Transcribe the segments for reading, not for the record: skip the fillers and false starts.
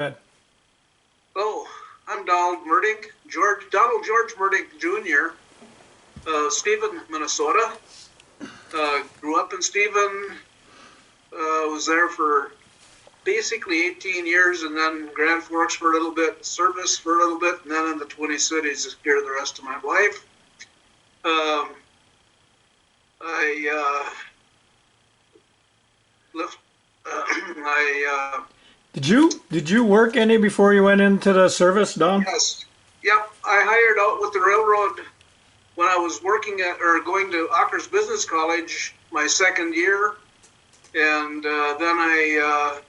Good. Oh, I'm Donald Merdink, Donald George Merdink Jr., Stephen, Minnesota. Grew up in Stephen, was there for basically 18 years, and then Grand Forks for a little bit, service for a little bit, and then in the Twin Cities here the rest of my life. I left. I Did you work any before you went into the service, Don? Yes, yep. I hired out with the railroad when I was working at or going to Ockers Business College my second year, and then I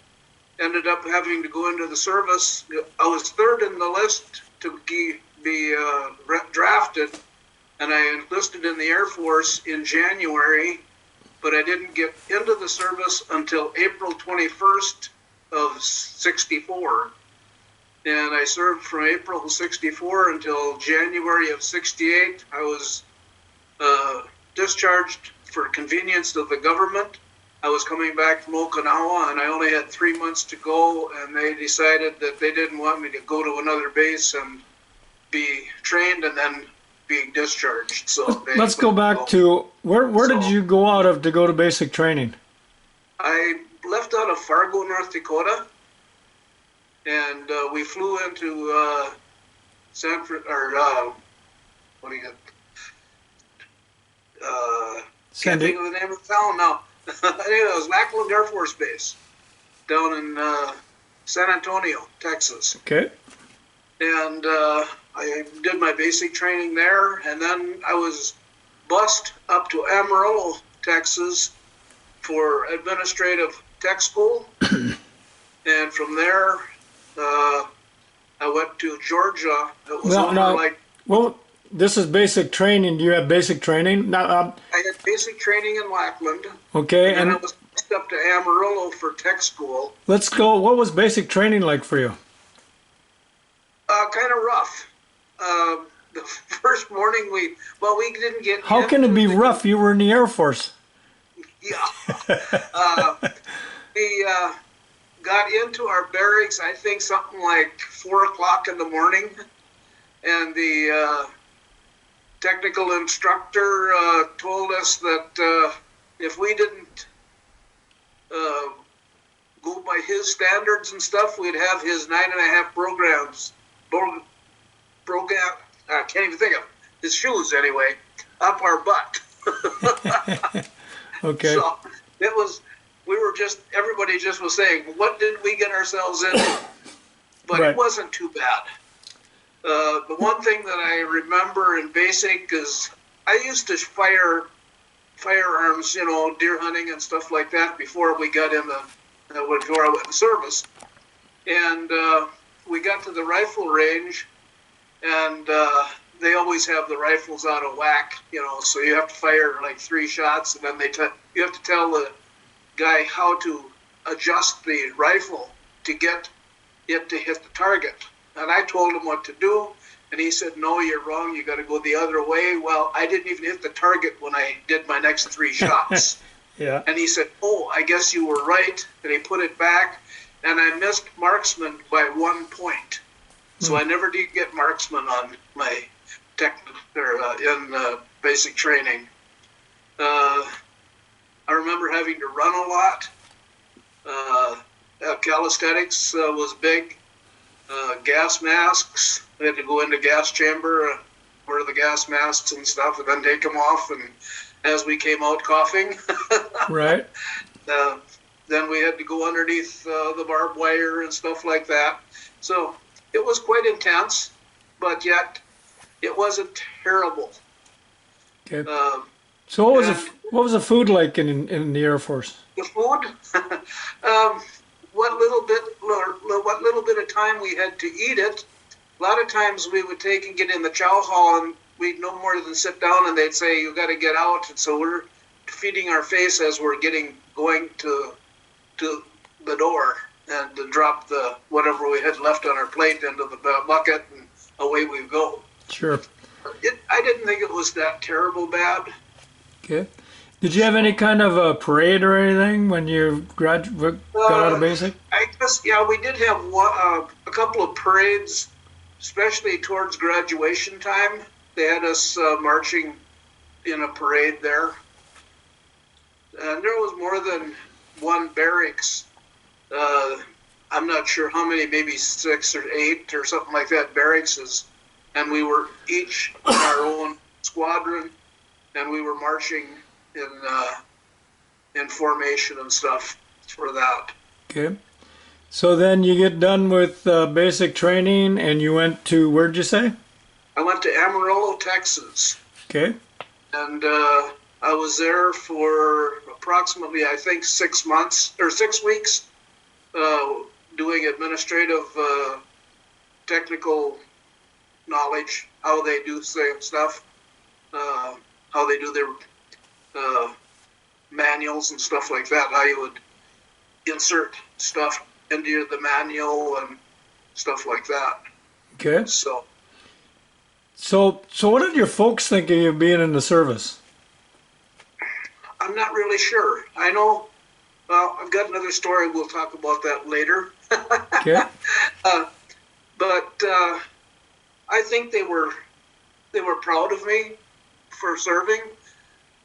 ended up having to go into the service. I was third in the list to be drafted, and I enlisted in the Air Force in January, but I didn't get into the service until April 21st of '64. And I served from April of '64 until January of '68. I was discharged for convenience of the government. I was coming back from Okinawa, and I only had 3 months to go, and they decided that they didn't want me to go to another base and be trained and then be discharged. So let's go back to where did you go out of to go to basic training? I left out of Fargo, North Dakota, and we flew into what do you got? Can't think of the name of the town now. Anyway, it was Lackland Air Force Base down in San Antonio, Texas. Okay. And I did my basic training there, and then I was bused up to Amarillo, Texas, for administrative tech school. And from there, I went to Georgia. It was well, this is basic training. Do you have basic training? Now, I had basic training in Lackland. Okay, and I was bused up to Amarillo for tech school. Let's go. What was basic training like for you? Kind of rough. The first morning we didn't get. How can it be rough? You were in the Air Force. Yeah. We got into our barracks, I think something like 4 o'clock in the morning, and the technical instructor told us that if we didn't go by his standards and stuff, we'd have his 9.5 program. I can't even think of his shoes anyway, up our butt. Okay. So it was. Everybody just was saying, what did we get ourselves into? But It wasn't too bad. The one thing that I remember in basic is I used to fire firearms, deer hunting and stuff like that before we got in before I went in service. And we got to the rifle range, and they always have the rifles out of whack, so you have to fire like 3 shots, and then you have to tell the guy how to adjust the rifle to get it to hit the target. And I told him what to do, and he said, no, you're wrong, you got to go the other way. Well, I didn't even hit the target when I did my next 3 shots. Yeah. And he said, oh, I guess you were right, and he put it back, and I missed marksman by 1 point. So I never did get marksman on my basic training. I remember having to run a lot. Calisthenics was big. Gas masks. We had to go into gas chamber, wear the gas masks and stuff, and then take them off. And as we came out coughing, right. Then we had to go underneath the barbed wire and stuff like that. So it was quite intense, but yet it wasn't terrible. Okay. So what was the food like in the Air Force? The food, what little bit of time we had to eat it. A lot of times we would take and get in the chow hall, and we'd no more than sit down, and they'd say, you got to get out. And so we're feeding our face as we're going to the door, and to drop the whatever we had left on our plate into the bucket, and away we go. Sure. I didn't think it was that terrible bad. Okay. Did you have any kind of a parade or anything when you got out of Uh, basic? I guess, yeah, we did have a couple of parades, especially towards graduation time. They had us marching in a parade there. And there was more than one barracks. Uh, I'm not sure how many, maybe 6 or 8 or something like that, barracks. And we were each in our own squadron, and we were marching in formation and stuff for that. Okay. So then you get done with basic training and you went to, where'd you say? I went to Amarillo, Texas, Okay. and I was there for approximately, I think, 6 months or 6 weeks, doing administrative, technical knowledge, how they do stuff, how they do their manuals and stuff like that, how you would insert stuff into the manual and stuff like that. Okay. So So what did your folks think of you being in the service? I'm not really sure. I know, well, I've got another story. We'll talk about that later. Okay. But I think they were proud of me for serving,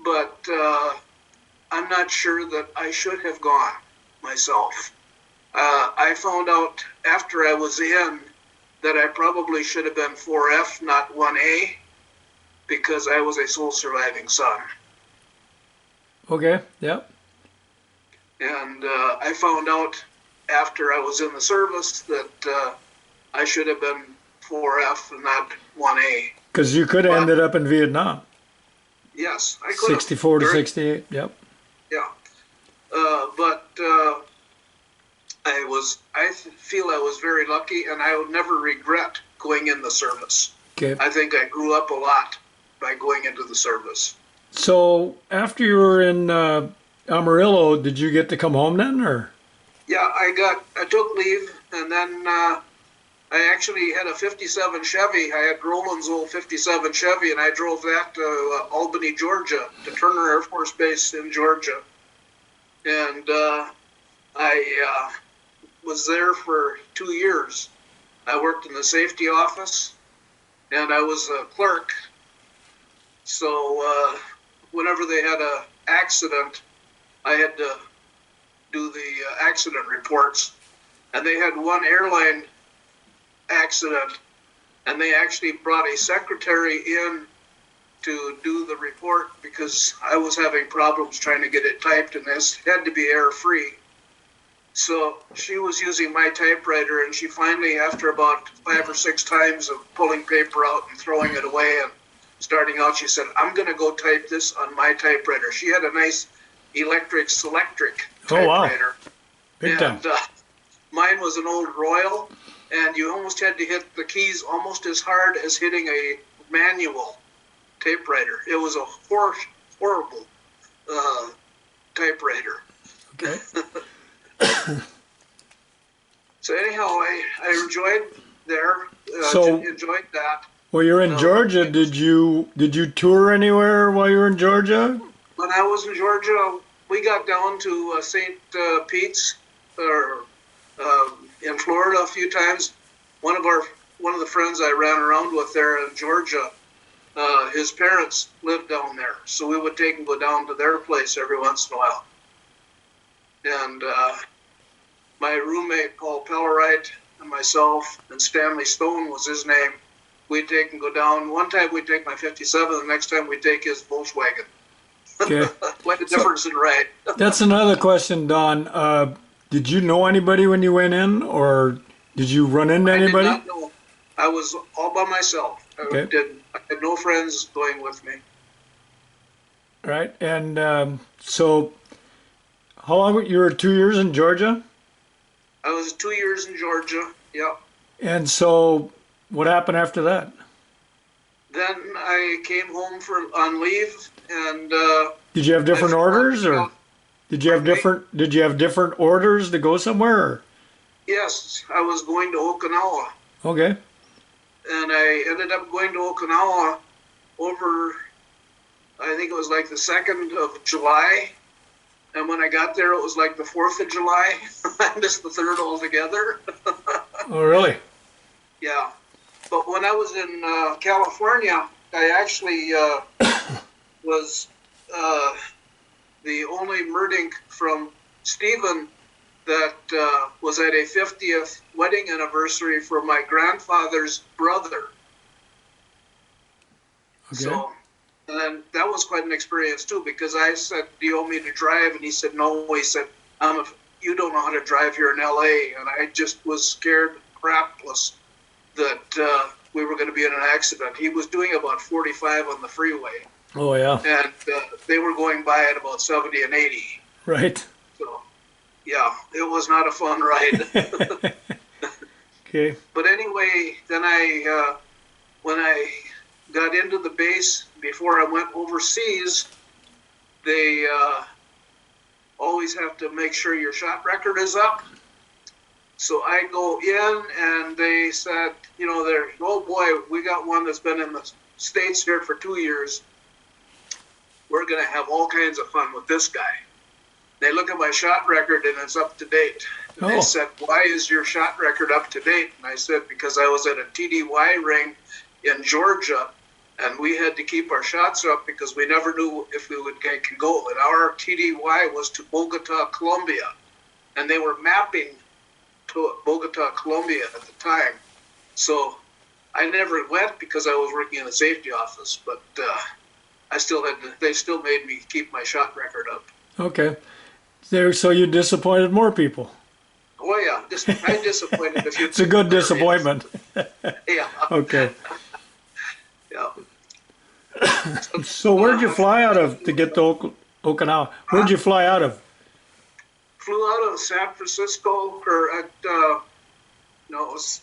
but I'm not sure that I should have gone myself. I found out after I was in that I probably should have been 4F, not 1A, because I was a sole surviving son. Okay. Yep. And I found out after I was in the service that I should have been 4F and not 1A. Because you could have But ended up in Vietnam. yes, I could have. 64 to 68. Yep. Yeah. But I feel I was very lucky, and I would never regret going in the service. Okay. I think I grew up a lot by going into the service. So after you were in Amarillo, did you get to come home then, or? Yeah, I took leave, and then I actually had a 57 Chevy. I had Roland's old 57 Chevy, and I drove that to Albany, Georgia, to Turner Air Force Base in Georgia. And I was there for 2 years. I worked in the safety office, and I was a clerk. So whenever they had an accident, I had to do the accident reports. And they had one airline accident, and they actually brought a secretary in to do the report because I was having problems trying to get it typed, and this had to be error-free. So she was using my typewriter, and she finally, after about 5 or 6 times of pulling paper out and throwing it away and starting out, she said, "I'm going to go type this on my typewriter." She had a nice electric Selectric typewriter. Oh, wow. Big time. And mine was an old Royal, and you almost had to hit the keys almost as hard as hitting a manual typewriter. It was a horrible typewriter. Okay. So anyhow, I enjoyed there. So Enjoyed that. well, you're in Georgia. Did you tour anywhere while you were in Georgia? When I was in Georgia, we got down to St. Pete's, or in Florida a few times. One of the friends I ran around with there in Georgia, his parents lived down there, so we would take and go down to their place every once in a while. And my roommate Paul Pellerite and myself, and Stanley Stone was his name, we'd take and go down. One time we'd take my 57, the next time we'd take his Volkswagen. Okay. Quite a difference in ride. That's another question, Don. Did you know anybody when you went in, or did you run into anybody? I did not know. I was all by myself. Okay. I had no friends going with me. Right. And so how long you were 2 years in Georgia? I was 2 years in Georgia. Yep. And so what happened after that? Then I came home on leave, and Did you have different orders, or did you have different orders to go somewhere? Or? Yes, I was going to Okinawa, Okay. and I ended up going to Okinawa over I think it was like the 2nd of July. And when I got there, it was like the 4th of July. I missed the 3rd altogether. Oh, really? Yeah. But when I was in California, I actually was the only Merdink from Stephen that was at a 50th wedding anniversary for my grandfather's brother. Okay. So, and then that was quite an experience too, because I said, "Do you want me to drive?" And he said, "No." He said, "You don't know how to drive here in LA." And I just was scared crapless that we were going to be in an accident. He was doing about 45 on the freeway. Oh, yeah. And they were going by at about 70 and 80. Right. So, yeah, it was not a fun ride. Okay. But anyway, then when I got into the base, before I went overseas, they always have to make sure your shot record is up. So I go in and they said, "Oh boy, we got one that's been in the States here for 2 years. We're going to have all kinds of fun with this guy." They look at my shot record and it's up to date. And They said, "Why is your shot record up to date?" And I said, "Because I was at a TDY ring in Georgia and we had to keep our shots up because we never knew if we would can go. And our TDY was to Bogota, Colombia. And they were mapping to Bogota, Colombia at the time. So I never went because I was working in the safety office, but they still made me keep my shot record up. Okay. So you disappointed more people. Oh yeah, I disappointed a few. It's a good disappointment. Yeah. Okay. Yeah. So where'd you fly out of to get to Okinawa? Where'd you fly out of? Flew out of San Francisco, or at no, it was,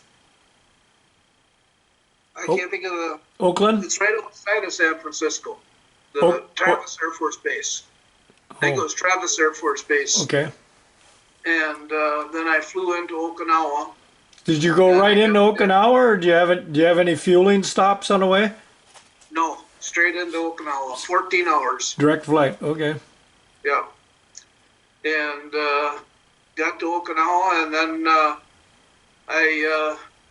I can't think of the. Oakland? It's right outside of San Francisco, the Travis Air Force Base. I think it was Travis Air Force Base. Okay. And then I flew into Okinawa. Did you go right into Okinawa, or do you have any fueling stops on the way? No, straight into Okinawa, 14 hours. Direct flight. Okay. Yeah. And got to Okinawa, and then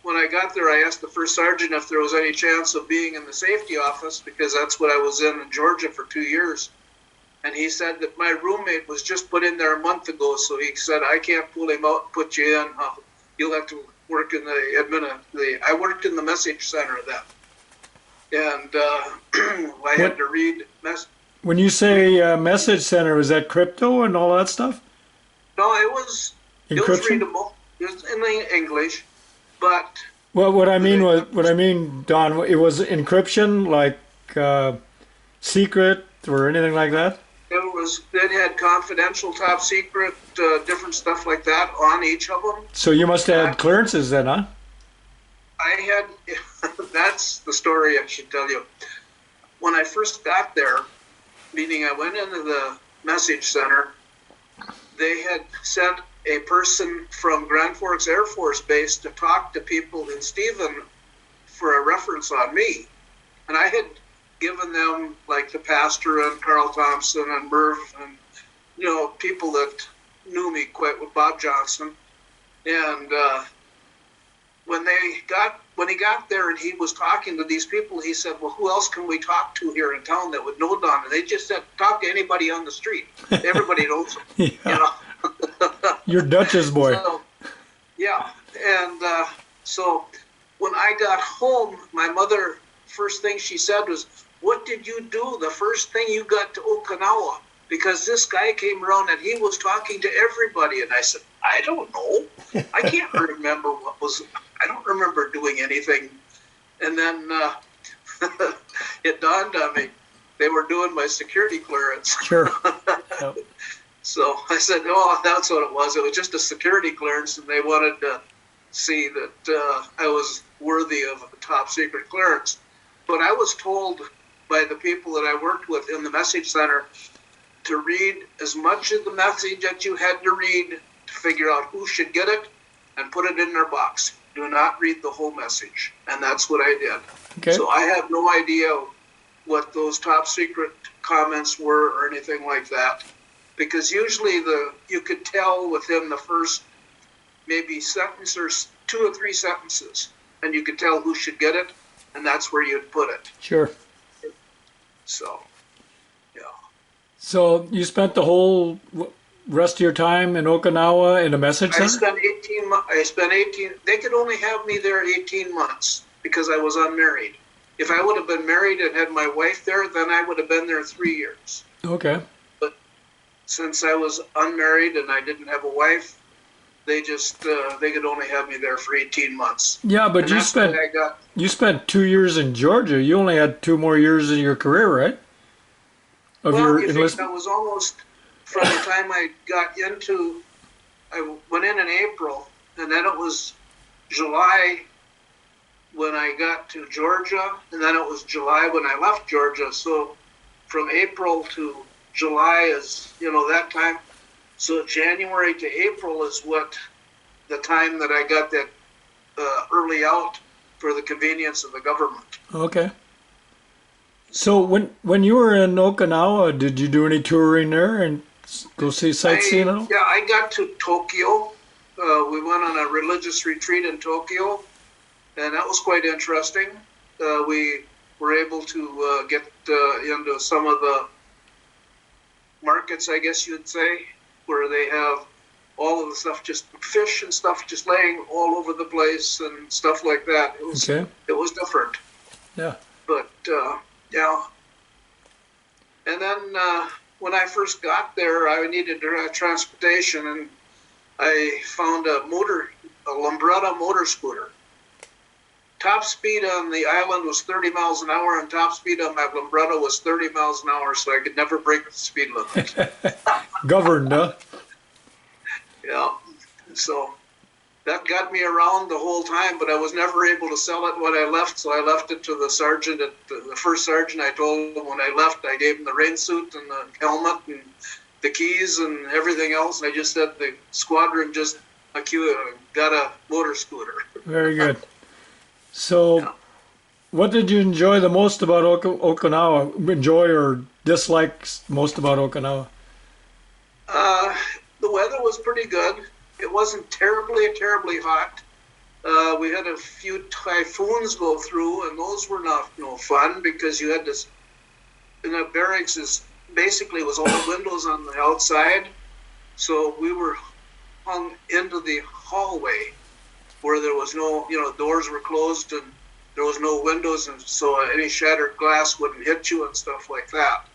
when I got there, I asked the first sergeant if there was any chance of being in the safety office, because that's what I was in Georgia for 2 years. And he said that my roommate was just put in there a month ago, so he said, "I can't pull him out and put you in. You'll have to work in I worked in the message center then. And I had to read When you say message center, is that crypto and all that stuff? No, it was readable. It was in English, but well, what I mean, Don, it was encryption, like secret or anything like that. It had confidential, top secret, different stuff like that on each of them. So you must have had clearances then, huh? I had. That's the story I should tell you. When I first got there, meaning I went into the message center, they had sent a person from Grand Forks Air Force Base to talk to people in Stephen for a reference on me. And I had given them, like, the pastor and Carl Thompson and Merv and, people that knew me quite with Bob Johnson. And when he got there and he was talking to these people, he said, "Well, who else can we talk to here in town that would know Don?" And they just said, "Talk to anybody on the street. Everybody knows him." Yeah. You're Dutch's boy. So, yeah. And so when I got home, my mother, first thing she said was, "What did you do the first thing you got to Okinawa? Because this guy came around and he was talking to everybody." And I said, "I don't know. I can't remember I don't remember doing anything." And then it dawned on me, they were doing my security clearance. Sure. Yep. So I said, "Oh, that's what it was. It was just a security clearance, and they wanted to see that I was worthy of a top secret clearance." But I was told by the people that I worked with in the message center to read as much of the message that you had to read to figure out who should get it and put it in their box. Do not read the whole message. And that's what I did. Okay. So I have no idea what those top secret comments were or anything like that, because usually you could tell within the first maybe sentence or 2 or 3 sentences, and you could tell who should get it, and that's where you'd put it. Sure. So, yeah. So you spent the whole rest of your time in Okinawa in a message I center? spent 18 months. I spent 18. They could only have me there 18 months because I was unmarried. If I would have been married and had my wife there, then I would have been there 3 years. Okay. But since I was unmarried and I didn't have a wife, they just they could only have me there for 18 months. Yeah, but And that's what I got. you spent 2 years in Georgia. You only had 2 more years in your career, right? Of Well, your you think enlistment? that was almost from the time I got into. I went in April, and then it was July when I got to Georgia, and then it was July when I left Georgia. So from April to July is, that time. So January to April is what the time that I got that early out for the convenience of the government. Okay. So when you were in Okinawa, did you do any touring there and go see sightseeing at all? Yeah, I got to Tokyo. We went on a religious retreat in Tokyo, and that was quite interesting. We were able to get into some of the markets, I guess you'd say, where they have all of the stuff, just fish and stuff just laying all over the place and stuff like that. It was different. Yeah. But yeah. And then when I first got there, I needed transportation, and I found a Lambretta motor scooter. Top speed on the island was 30 miles an hour, and top speed on my Lambretta was 30 miles an hour, so I could never break the speed limit. Governed, huh? Yeah. So that got me around the whole time, but I was never able to sell it when I left, so I left it to the sergeant. The first sergeant, I told him when I left, I gave him the rain suit and the helmet and the keys and everything else. And I just said the squadron just got a motor scooter. Very good. So, Yeah. what did you enjoy the most about Okinawa? Enjoy or dislike most about Okinawa? The weather was pretty good. It wasn't terribly hot. We had a few typhoons go through, and those were no fun because you had this. And the barracks basically was all windows on the outside, so we were hung into the hallway where there was no, doors were closed and there was no windows, and so any shattered glass wouldn't hit you and stuff like that.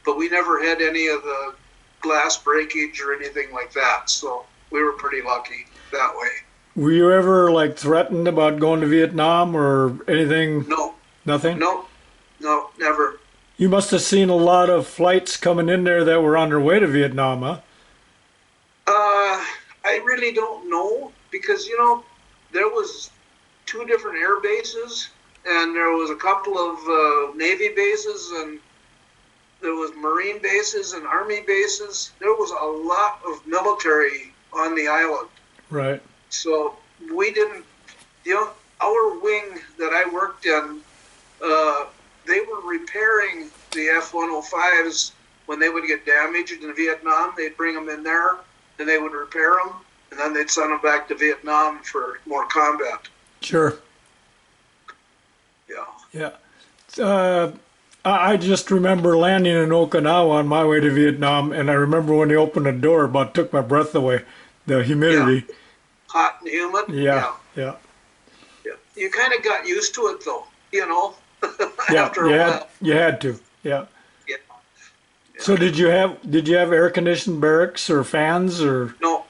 But we never had any of the glass breakage or anything like that, so we were pretty lucky that way. Were you ever threatened about going to Vietnam or anything? No. Nothing? No, never. You must have seen a lot of flights coming in there that were on their way to Vietnam, huh? I really don't know because, there was 2 different air bases and there was a couple of Navy bases and there was Marine bases and Army bases. There was a lot of military on the island. Right. So we didn't, our wing that I worked in, they were repairing the F-105s when they would get damaged in Vietnam. They'd bring them in there and they would repair them, and then they'd send them back to Vietnam for more combat. Sure. Yeah. Yeah. I just remember landing in Okinawa on my way to Vietnam, and I remember when they opened the door, about took my breath away. The humidity. Yeah. Hot and humid. Yeah. You kind of got used to it, though, Yeah, after a while. you had to. Yeah. Yeah. So did you have air conditioned barracks or fans or? No,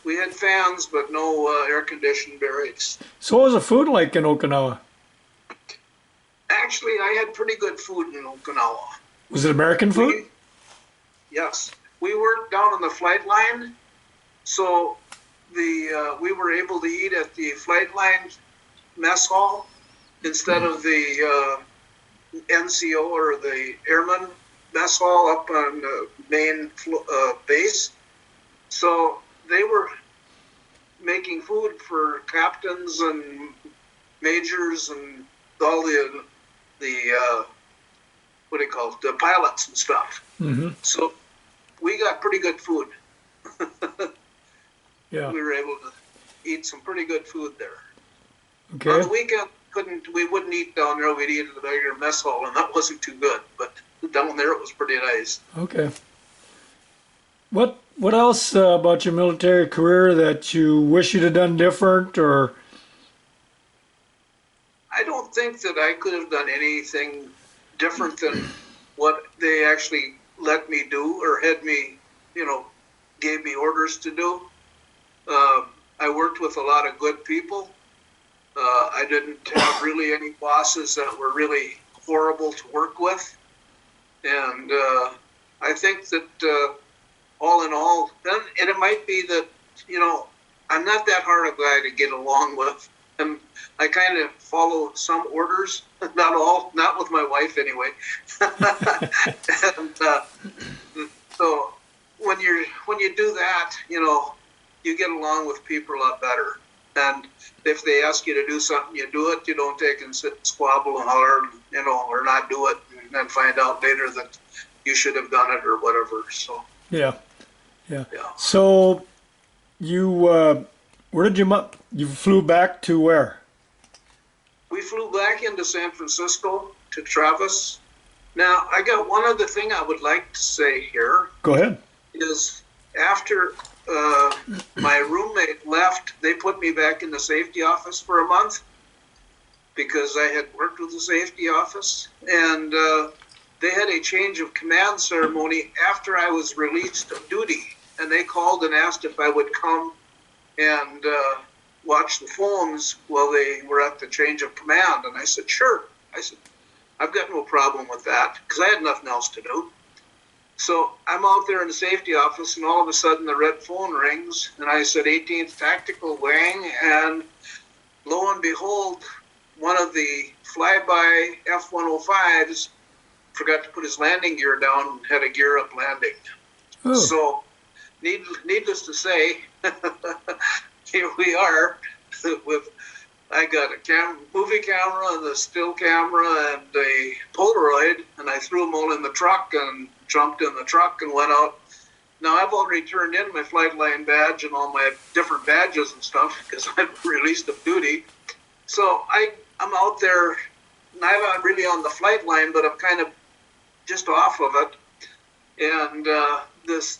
we had fans, but no air conditioned barracks. So what was the food like in Okinawa? Actually, I had pretty good food in Okinawa. Was it American food? Yes. We worked down on the flight line, so we were able to eat at the flight line mess hall instead of the NCO or the airman mess hall up on the main base. So they were making food for captains and majors and all the what do you call it, the pilots and stuff. Mm-hmm. So we got pretty good food. Yeah. We were able to eat some pretty good food there. Okay. On the weekend, we wouldn't eat down there. We'd eat at the regular mess hall, and that wasn't too good. But down there, it was pretty nice. Okay. What else about your military career that you wish you'd have done different, or? I don't think that I could have done anything different than what they actually let me do or had me, gave me orders to do. I worked with a lot of good people. I didn't have really any bosses that were really horrible to work with. And I think that all in all, and it might be that, I'm not that hard a guy to get along with. And I kind of follow some orders, not all, not with my wife anyway. And so when you do that, you get along with people a lot better. And if they ask you to do something, you do it. You don't take and sit and squabble and holler, or not do it, and then find out later that you should have done it or whatever. So Yeah. So you you flew back to where? we flew back into San Francisco to Travis. Now, I got one other thing I would like to say here. Go ahead. Is after my roommate left, they put me back in the safety office for a month because I had worked with the safety office, and they had a change of command ceremony after I was released of duty, and they called and asked if I would come and watch the phones while they were at the change of command, and I said, sure. I said, I've got no problem with that because I had nothing else to do. So I'm out there in the safety office, and all of a sudden the red phone rings, and I said 18th Tactical Wing, and lo and behold, one of the flyby F-105s forgot to put his landing gear down and had a gear-up landing. Oh. So needless to say, here we are with, I got a movie camera and a still camera and a Polaroid, and I threw them all in the truck and jumped in the truck and went out. Now, I've already turned in my flight line badge and all my different badges and stuff because I'm released of duty. So I'm out there, and I'm not really on the flight line, but I'm kind of just off of it. And this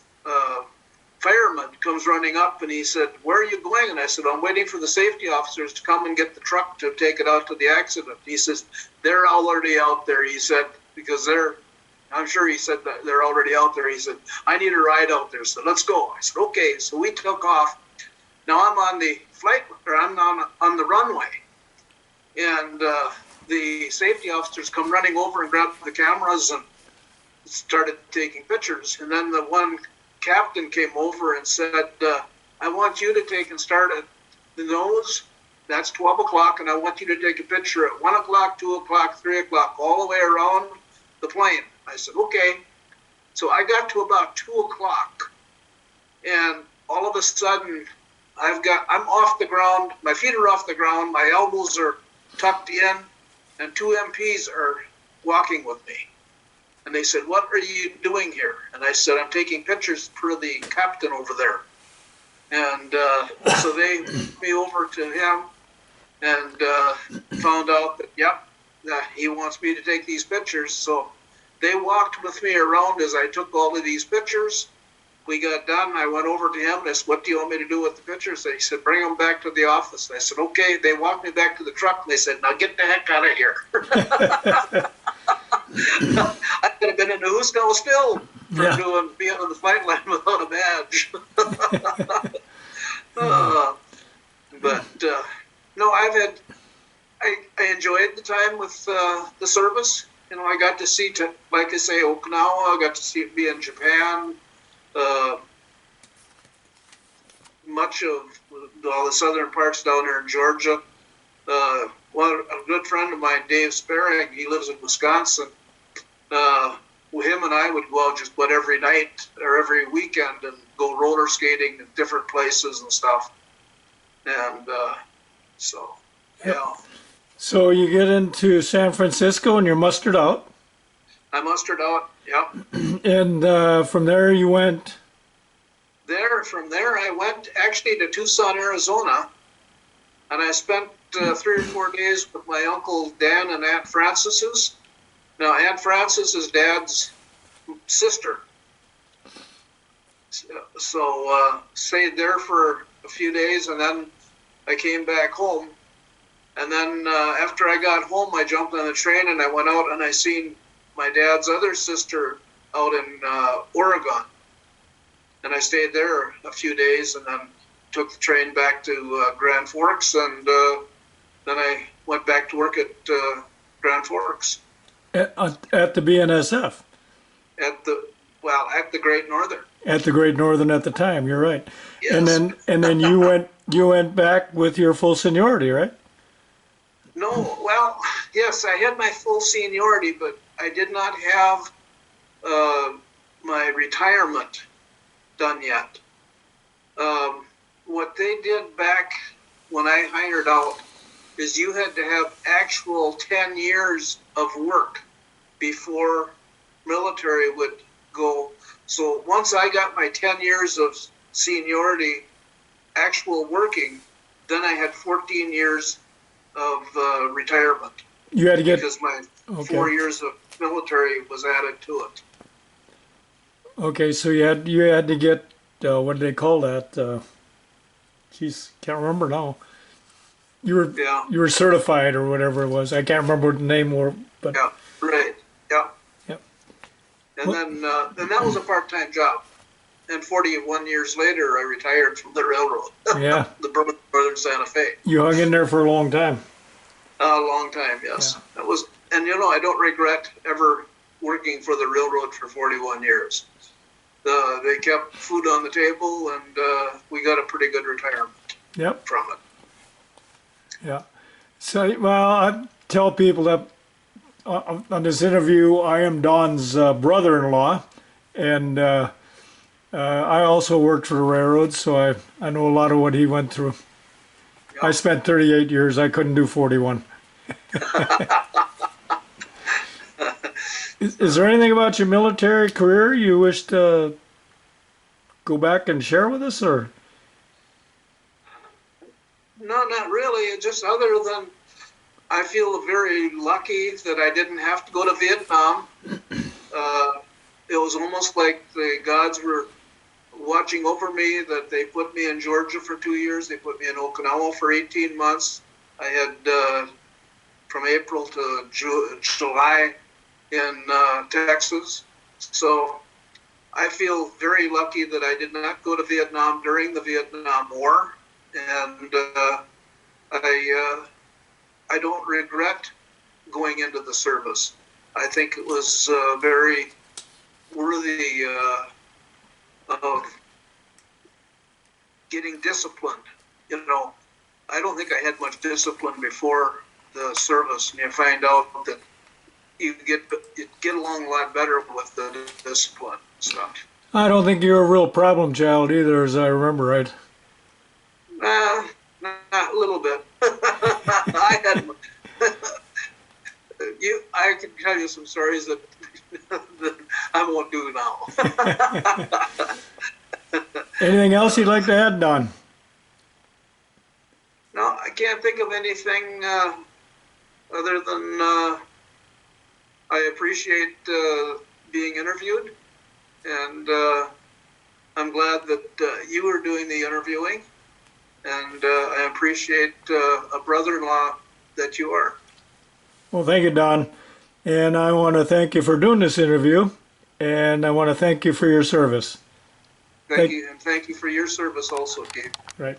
fireman comes running up, and he said, where are you going? And I said, I'm waiting for the safety officers to come and get the truck to take it out to the accident. He says, they're already out there, he said, because I'm sure he said that they're already out there. He said, I need a ride out there, so let's go. I said, okay. So we took off. Now I'm on the I'm on the runway, and the safety officers come running over and grab the cameras and started taking pictures. And then the one captain came over and said, I want you to take and start at the nose. That's 12 o'clock, and I want you to take a picture at 1 o'clock, 2 o'clock, 3 o'clock, all the way around the plane. I said, okay. So I got to about 2 o'clock, and all of a sudden, I'm off the ground, my feet are off the ground, my elbows are tucked in, and two MPs are walking with me. And they said, what are you doing here? And I said, I'm taking pictures for the captain over there. And so they moved me over to him and found out that, he wants me to take these pictures. So they walked with me around as I took all of these pictures. We got done. I went over to him and I said, what do you want me to do with the pictures? He said, bring them back to the office. I said, okay. They walked me back to the truck and they said, now get the heck out of here. I could have been in the Who's Now Still for being on the flight line without a badge. No, I enjoyed the time with the service. I got to see, like I say, Okinawa. I got to be in Japan. Much of all the southern parts down there in Georgia. A good friend of mine, Dave Sparing, he lives in Wisconsin. Him and I would go out just about every night or every weekend and go roller skating in different places and stuff. And So you get into San Francisco and you're mustered out? I mustered out. Yep. And from there you went. From there, I went actually to Tucson, Arizona, and I spent 3 or 4 days with my Uncle Dan and Aunt Frances's. Now, Aunt Frances is Dad's sister. So stayed there for a few days, and then I came back home. And then after I got home, I jumped on the train and I went out and I seen my dad's other sister out in Oregon. And I stayed there a few days and then took the train back to Grand Forks, and then I went back to work at Grand Forks. At the BNSF? At the Great Northern. At the Great Northern at the time, you're right. Yes. And then you went back with your full seniority, right? No, well, yes, I had my full seniority, but I did not have my retirement done yet. What they did back when I hired out is you had to have actual 10 years of work before military would go. So once I got my 10 years of seniority, actual working, then I had 14 years of retirement. You had to get, because my 4 years of military was added to it. Okay, so you had to get what do they call that? Geez, can't remember now. You were certified or whatever it was. I can't remember what the name was, but yeah, right, yeah. Yep. And then that was a part-time job. And 41 years later, I retired from the railroad. Yeah. The Northern Santa Fe. You hung in there for a long time. A long time, yes. Yeah. That was, and I don't regret ever working for the railroad for 41 years. They kept food on the table, and we got a pretty good retirement. Yep. From it. Yeah. So, well, I tell people that on this interview, I am Don's brother-in-law, and I also worked for the railroad, so I know a lot of what he went through. Yep. I spent 38 years. I couldn't do 41. Is there anything about your military career you wish to go back and share with us, or? No, not really. Just other than I feel very lucky that I didn't have to go to Vietnam. It was almost like the gods were watching over me, that they put me in Georgia for 2 years. They put me in Okinawa for 18 months. I had from April to July in Texas. So I feel very lucky that I did not go to Vietnam during the Vietnam War. And I don't regret going into the service. I think it was very worthy of getting disciplined. I don't think I had much discipline before the service, and you find out that you get along a lot better with the discipline stuff. I don't think you're a real problem child either, as I remember, right? Not a little bit. I can tell you some stories that I won't do now. Anything else you'd like to add, Don? No, I can't think of anything other than I appreciate being interviewed, and I'm glad that you were doing the interviewing, and I appreciate a brother-in-law that you are. Well, thank you, Don. And I want to thank you for doing this interview, and I want to thank you for your service. Thank you, and thank you for your service also, Gabe. Right.